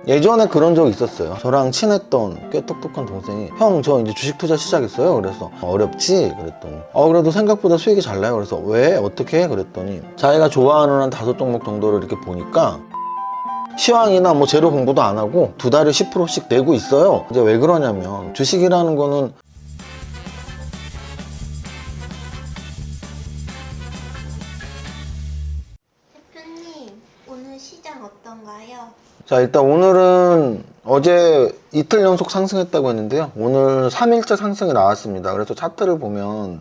예전에 그런 적이 있었어요. 저랑 친했던 꽤 똑똑한 동생이 형 저 이제 주식 투자 시작했어요. 그래서 어렵지? 그랬더니 그래도 생각보다 수익이 잘 나요. 그래서 왜? 어떻게 해? 그랬더니 자기가 좋아하는 한 5종목 정도를 이렇게 보니까 시황이나 뭐 재료 공부도 안 하고 두 달에 10%씩 내고 있어요. 이제 왜 그러냐면 주식이라는 거는 대표님, 오늘 시장 어떤가요? 자, 일단 오늘은 어제 이틀 연속 상승했다고 했는데요. 오늘 3일째 상승이 나왔습니다. 그래서 차트를 보면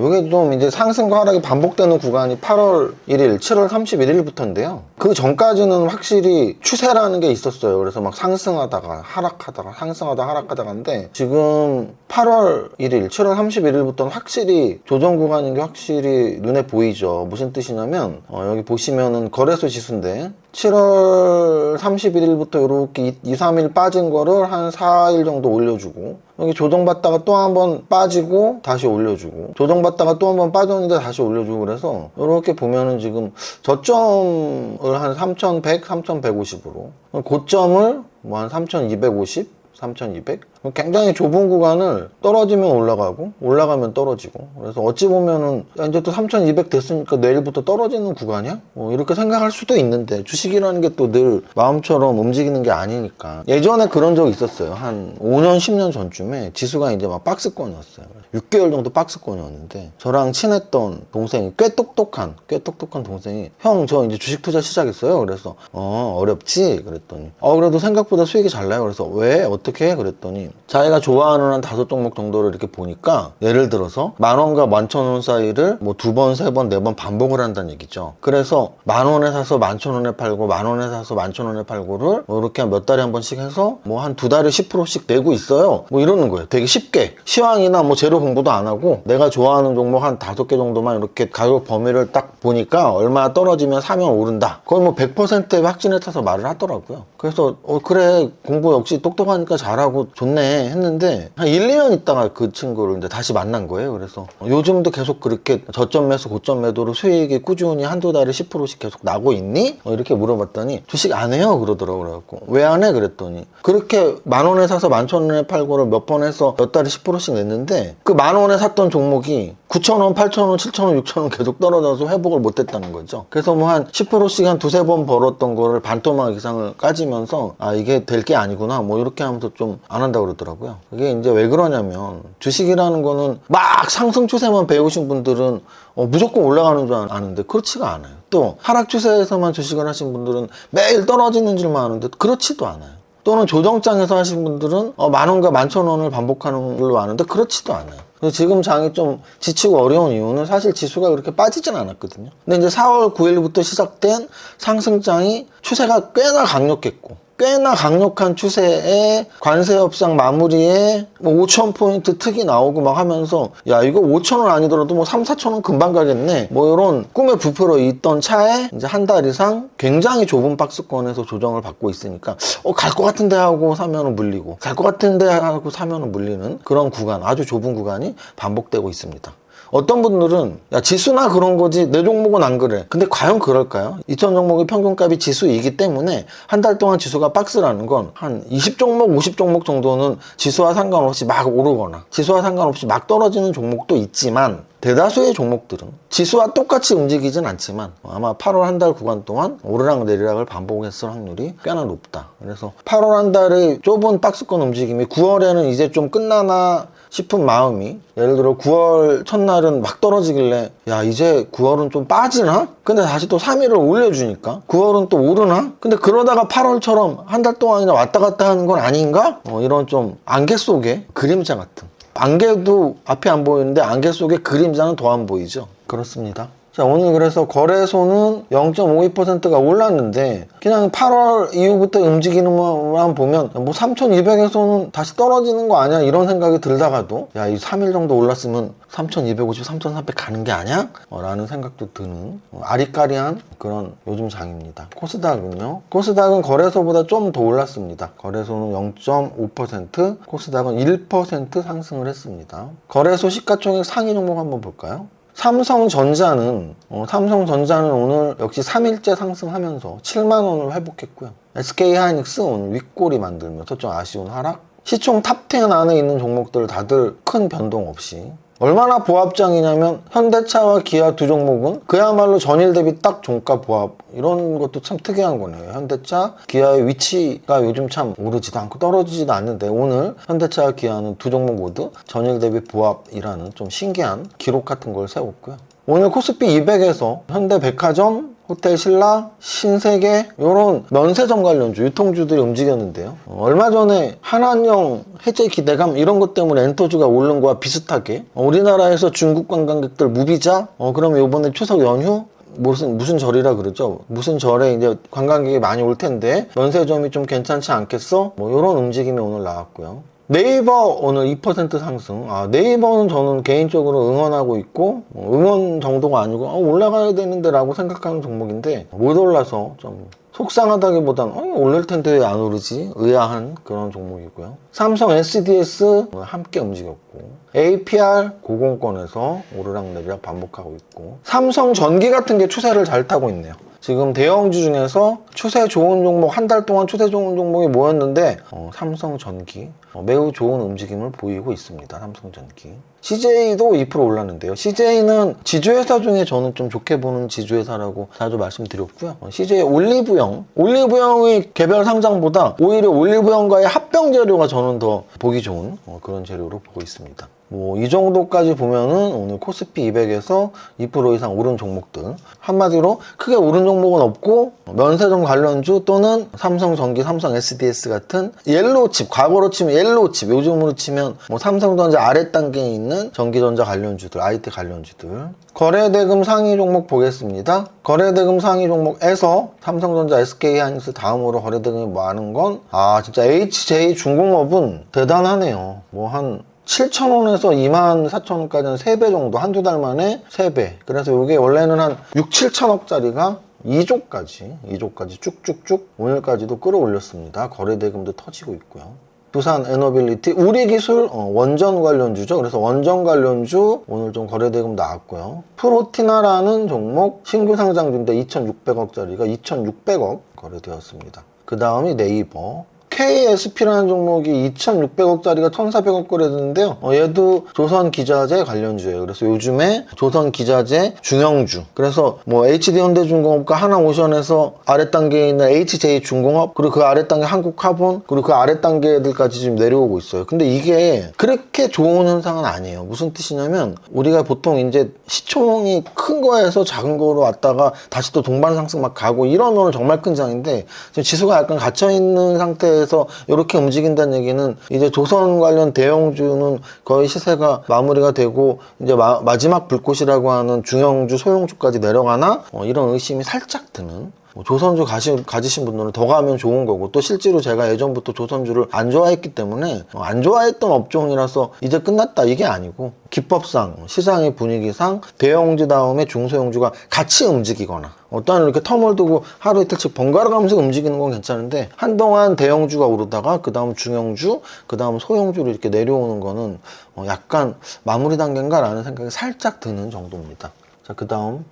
이게 좀 이제 상승과 하락이 반복되는 구간이 8월 1일, 7월 31일부터인데요. 그 전까지는 확실히 추세라는 게 있었어요. 그래서 막 상승하다가 하락하다가 상승하다가 하락하다가인데 지금 8월 1일, 7월 31일부터는 확실히 조정 구간인 게 확실히 눈에 보이죠. 무슨 뜻이냐면 여기 보시면은 거래소 지수인데 7월 31일부터 이렇게 2, 3일 빠진 거를 한 4일 정도 올려주고 여기 조정받다가 또 한 번 빠지고 다시 올려주고 조정받다가 또 한 번 빠졌는데 다시 올려주고 그래서 이렇게 보면은 지금 저점을 한 3,100, 3,150으로 고점을 뭐 한 3,250 3,200? 굉장히 좁은 구간을 떨어지면 올라가고 올라가면 떨어지고 그래서 어찌 보면은 이제 또 3,200 됐으니까 내일부터 떨어지는 구간이야? 이렇게 생각할 수도 있는데 주식이라는 게 또 늘 마음처럼 움직이는 게 아니니까 예전에 그런 적이 있었어요. 한 5년 10년 전쯤에 지수가 이제 막 박스권이었어요. 6개월 정도 박스권이었는데 저랑 친했던 동생이 꽤 똑똑한 동생이 형 저 이제 주식 투자 시작했어요. 그래서 어렵지? 그랬더니 그래도 생각보다 수익이 잘 나요. 그래서 왜? 어떻게 해? 그랬더니 자기가 좋아하는 한 5종목 정도를 이렇게 보니까 예를 들어서 10,000원과 11,000원 사이를 뭐 2번, 3번, 4번 반복을 한다는 얘기죠. 그래서 10,000원에 사서 11,000원에 팔고 10,000원에 사서 11,000원에 팔고를 이렇게 몇 달에 한 번씩 해서 뭐 한 두 달에 10%씩 내고 있어요. 뭐 이러는 거예요. 되게 쉽게 시황이나 뭐 재료 공부도 안 하고 내가 좋아하는 종목 한 5개 정도만 이렇게 가격 범위를 딱 보니까 얼마 떨어지면 사면 오른다. 거의 뭐 100%의 확신에 타서 말을 하더라고요. 그래서 그래 공부 역시 똑똑하니까 잘하고 좋네 했는데 한 1, 2년 있다가 그 친구를 이제 다시 만난 거예요. 그래서 요즘도 계속 그렇게 저점 매수 고점 매도로 수익이 꾸준히 한두 달에 10%씩 계속 나고 있니? 이렇게 물어봤더니 주식 안 해요 그러더라고요. 그래갖고 왜 안 해? 그랬더니 그렇게 10,000원에 사서 11,000원에 팔고를 몇 번 해서 몇 달에 10%씩 냈는데 그 10,000원에 샀던 종목이 9,000원, 8,000원, 7,000원, 6,000원 계속 떨어져서 회복을 못 했다는 거죠. 그래서 뭐 한 10%씩 한 두세 번 벌었던 거를 반토막 이상을 까지면서 이게 될 게 아니구나 뭐 이렇게 하면서 좀 안 한다고 그러더라고요. 그게 이제 왜 그러냐면 주식이라는 거는 막 상승 추세만 배우신 분들은 무조건 올라가는 줄 아는데 그렇지가 않아요. 또 하락 추세에서만 주식을 하신 분들은 매일 떨어지는 줄만 아는데 그렇지도 않아요. 또는 조정장에서 하신 분들은 10,000원과 11,000원을 반복하는 걸로 아는데 그렇지도 않아요. 그래서 지금 장이 좀 지치고 어려운 이유는 사실 지수가 그렇게 빠지진 않았거든요. 근데 이제 4월 9일부터 시작된 상승장이 추세가 꽤나 강력했고 꽤나 강력한 추세에 관세 협상 마무리에 뭐 5,000포인트 특이 나오고 막 하면서 야 이거 5,000원 아니더라도 뭐 3, 4,000원 금방 가겠네 뭐 이런 꿈에 부풀어 있던 차에 이제 한 달 이상 굉장히 좁은 박스권에서 조정을 받고 있으니까 갈 것 같은데 하고 사면은 물리고 갈 것 같은데 하고 사면은 물리는 그런 구간 아주 좁은 구간이 반복되고 있습니다. 어떤 분들은 야 지수나 그런 거지 내 종목은 안 그래. 근데 과연 그럴까요? 2,000 종목의 평균값이 지수이기 때문에 한 달 동안 지수가 박스라는 건 한 20종목, 50종목 정도는 지수와 상관없이 막 오르거나 지수와 상관없이 막 떨어지는 종목도 있지만 대다수의 종목들은 지수와 똑같이 움직이진 않지만 아마 8월 한 달 구간 동안 오르락 내리락을 반복했을 확률이 꽤나 높다. 그래서 8월 한 달의 좁은 박스권 움직임이 9월에는 이제 좀 끝나나 싶은 마음이 예를 들어 9월 첫날은 막 떨어지길래 야 이제 9월은 좀 빠지나? 근데 다시 또 3일을 올려주니까 9월은 또 오르나? 근데 그러다가 8월처럼 한 달 동안이나 왔다 갔다 하는 건 아닌가? 이런 좀 안개 속의 그림자 같은 안개도 앞이 안 보이는데 안개 속의 그림자는 더 안 보이죠. 그렇습니다. 자 오늘 그래서 거래소는 0.52%가 올랐는데 그냥 8월 이후부터 움직이는 것만 보면 뭐 3,200에서는 다시 떨어지는 거 아니야 이런 생각이 들다가도 야 이 3일 정도 올랐으면 3,250, 3,400 가는 게 아니야? 라는 생각도 드는 아리까리한 그런 요즘 장입니다. 코스닥은요? 코스닥은 거래소보다 좀 더 올랐습니다. 거래소는 0.5%, 코스닥은 1% 상승을 했습니다. 거래소 시가총액 상위 종목 한번 볼까요? 삼성전자는 오늘 역시 3일째 상승하면서 7만 원을 회복했고요. SK하이닉스 오늘 윗꼬리 만들면서 좀 아쉬운 하락. 시총 탑10 안에 있는 종목들 다들 큰 변동 없이. 얼마나 보합장이냐면 현대차와 기아 두 종목은 그야말로 전일 대비 딱 종가 보합, 이런 것도 참 특이한 거네요. 현대차, 기아의 위치가 요즘 참 오르지도 않고 떨어지지도 않는데 오늘 현대차와 기아는 두 종목 모두 전일 대비 보합이라는 좀 신기한 기록 같은 걸 세웠고요. 오늘 코스피 200에서 현대백화점, 호텔신라, 신세계 이런 면세점 관련주, 유통주들이 움직였는데요. 얼마 전에 한한령 해제 기대감 이런 것 때문에 엔터주가 오른 거와 비슷하게 우리나라에서 중국 관광객들 무비자, 그러면 이번에 추석 연휴 무슨 절이라 그러죠? 무슨 절에 이제 관광객이 많이 올 텐데 면세점이 좀 괜찮지 않겠어? 이런 움직임이 오늘 나왔고요. 네이버 오늘 2% 상승. 네이버는 저는 개인적으로 응원하고 있고, 응원 정도가 아니고 올라가야 되는데 라고 생각하는 종목인데 못 올라서 좀 속상하다기보단 올릴 텐데 왜 안 오르지? 의아한 그런 종목이고요. 삼성 SDS 오늘 함께 움직였고, APR 고공권에서 오르락내리락 반복하고 있고, 삼성 전기 같은 게 추세를 잘 타고 있네요. 지금 대형주 중에서 추세 좋은 종목, 한 달 동안 추세 좋은 종목이 뭐였는데 삼성전기 매우 좋은 움직임을 보이고 있습니다. 삼성전기. CJ도 2% 올랐는데요. CJ는 지주회사 중에 저는 좀 좋게 보는 지주회사라고 자주 말씀드렸고요. CJ 올리브영의 개별 상장보다 오히려 올리브영과의 합병 재료가 저는 더 보기 좋은 그런 재료로 보고 있습니다. 이 정도까지 보면은 오늘 코스피 200에서 2% 이상 오른 종목들, 한마디로 크게 오른 종목은 없고 면세점 관련주 또는 삼성전기, 삼성 SDS 같은 옐로우칩, 과거로 치면 옐로우칩, 요즘으로 치면 삼성전자 아래 단계에 있는 전기전자 관련주들, IT 관련주들. 거래대금 상위 종목 보겠습니다. 거래대금 상위 종목에서 삼성전자, SK하이닉스 다음으로 거래대금이 많은 건 진짜 HJ중공업은 대단하네요. 한 7,000원에서 24,000원까지는 3배 정도, 한두 달 만에 3배. 그래서 이게 원래는 한 6, 7천억짜리가 2조까지 쭉쭉쭉 오늘까지도 끌어올렸습니다. 거래대금도 터지고 있고요. 두산 에너빌리티, 우리기술 원전 관련주죠. 그래서 원전 관련주 오늘 좀 거래대금 나왔고요. 프로티나라는 종목 신규 상장주인데 2,600억짜리가 2,600억 거래되었습니다. 그 다음이 네이버. KSP라는 종목이 2,600억짜리가 1,400억 거래되는데요. 얘도 조선기자재 관련주예요. 그래서 요즘에 조선기자재 중형주. 그래서 HD현대중공업과 하나오션에서 아래 단계에 있는 HJ중공업, 그리고 그 아래 단계 한국카본, 그리고 그 아래 단계들까지 지금 내려오고 있어요. 근데 이게 그렇게 좋은 현상은 아니에요. 무슨 뜻이냐면 우리가 보통 이제 시총이 큰 거에서 작은 거로 왔다가 다시 또 동반 상승 막 가고 이러면 정말 큰 장인데 지금 지수가 약간 갇혀있는 상태에서 이렇게 움직인다는 얘기는 이제 조선 관련 대형주는 거의 시세가 마무리가 되고 이제 마지막 불꽃이라고 하는 중형주, 소형주까지 내려가나? 이런 의심이 살짝 드는. 조선주 가지신 분들은 더 가면 좋은 거고, 또 실제로 제가 예전부터 조선주를 안 좋아했기 때문에 안 좋아했던 업종이라서 이제 끝났다 이게 아니고, 기법상 시장의 분위기상 대형주 다음에 중소형주가 같이 움직이거나 어떤 이렇게 텀을 두고 하루 이틀씩 번갈아 가면서 움직이는 건 괜찮은데, 한동안 대형주가 오르다가 그 다음 중형주, 그 다음 소형주로 이렇게 내려오는 거는 약간 마무리 단계인가 라는 생각이 살짝 드는 정도입니다. 자, 그 다음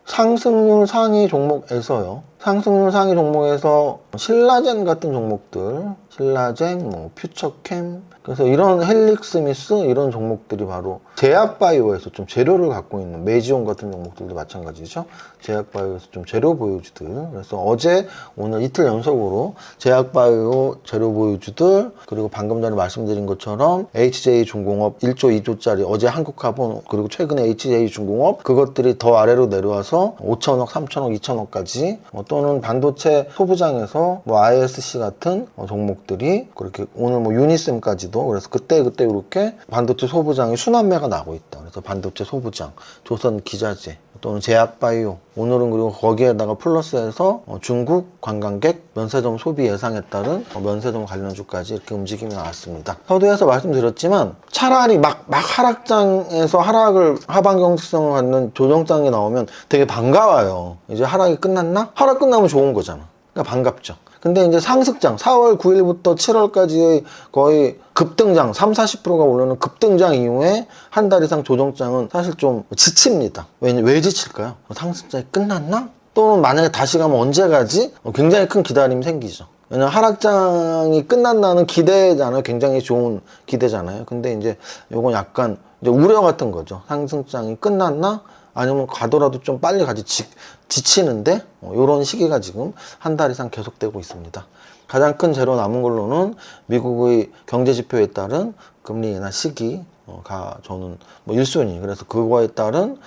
상승률 상위 종목에서요. 상승률 상위 종목에서 신라젠 같은 종목들, 신라젠, 퓨처캠, 그래서 이런 헬릭스미스 이런 종목들이 바로 제약바이오에서 좀 재료를 갖고 있는, 메지온 같은 종목들도 마찬가지죠. 제약바이오에서 좀 재료 보유주들. 그래서 어제 오늘 이틀 연속으로 제약바이오 재료 보유주들, 그리고 방금 전에 말씀드린 것처럼 HJ중공업 1조 2조짜리 어제 한국카본, 그리고 최근에 HJ중공업, 그것들이 더 아래로 내려와서 5천억, 3천억, 2천억까지, 또는 반도체 소부장에서 ISC 같은 종목들이 그렇게 오늘 유니셈까지도, 그래서 그때 이렇게 반도체 소부장이 순환매가 나고 있다. 그래서 반도체 소부장, 조선 기자재 또는 제약바이오, 오늘은 그리고 거기에다가 플러스해서 중국 관광객 면세점 소비 예상에 따른 면세점 관련주까지 이렇게 움직임이 나왔습니다. 서두에서 말씀드렸지만 차라리 막 하락장에서 하방 경직성을 갖는 조정장이 나오면 되게 반가워요. 이제 하락이 끝났나? 하락 끝나면 좋은 거잖아. 그러니까 반갑죠. 근데 이제 상승장 4월 9일부터 7월까지의 거의 급등장 30-40%가 오르는 급등장 이후에 한 달 이상 조정장은 사실 좀 지칩니다. 왜 지칠까요? 상승장이 끝났나? 또는 만약에 다시 가면 언제 가지? 굉장히 큰 기다림이 생기죠. 왜냐면 하락장이 끝난다는 기대잖아요. 굉장히 좋은 기대잖아요. 근데 이제 요건 약간 이제 우려 같은 거죠. 상승장이 끝났나? 아니면 가더라도 좀 빨리 가지 지치는데 이런 시기가 지금 한 달 이상 계속되고 있습니다. 가장 큰 재료 남은 걸로는 미국의 경제 지표에 따른 금리 인하 시기가 저는 뭐 1순위. 그래서 그거에 따른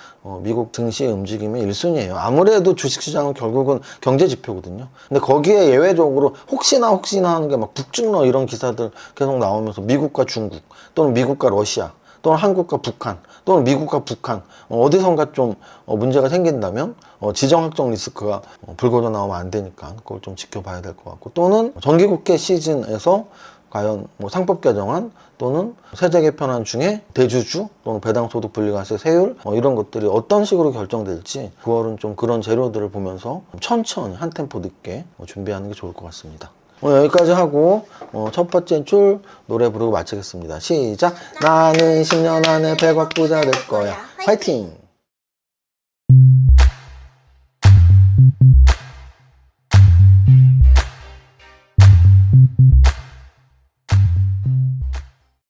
미국 증시의 움직임이 1순위예요. 아무래도 주식시장은 결국은 경제 지표거든요. 근데 거기에 예외적으로 혹시나 하는 게 막 북중러 이런 기사들 계속 나오면서 미국과 중국 또는 미국과 러시아 또는 한국과 북한 또는 미국과 북한 어디선가 좀 문제가 생긴다면 지정학적 리스크가 불거져 나오면 안 되니까 그걸 좀 지켜봐야 될 것 같고, 또는 정기국회 시즌에서 과연 뭐 상법 개정안 또는 세제 개편안 중에 대주주 또는 배당소득 분리과세 세율 이런 것들이 어떤 식으로 결정될지 9월은 좀 그런 재료들을 보면서 천천히 한 템포 늦게 준비하는 게 좋을 것 같습니다. 오늘 여기까지 하고 첫 번째 줄 노래 부르고 마치겠습니다. 시작. 나는 10년 안에 100억 부자 될 거야. 화이팅!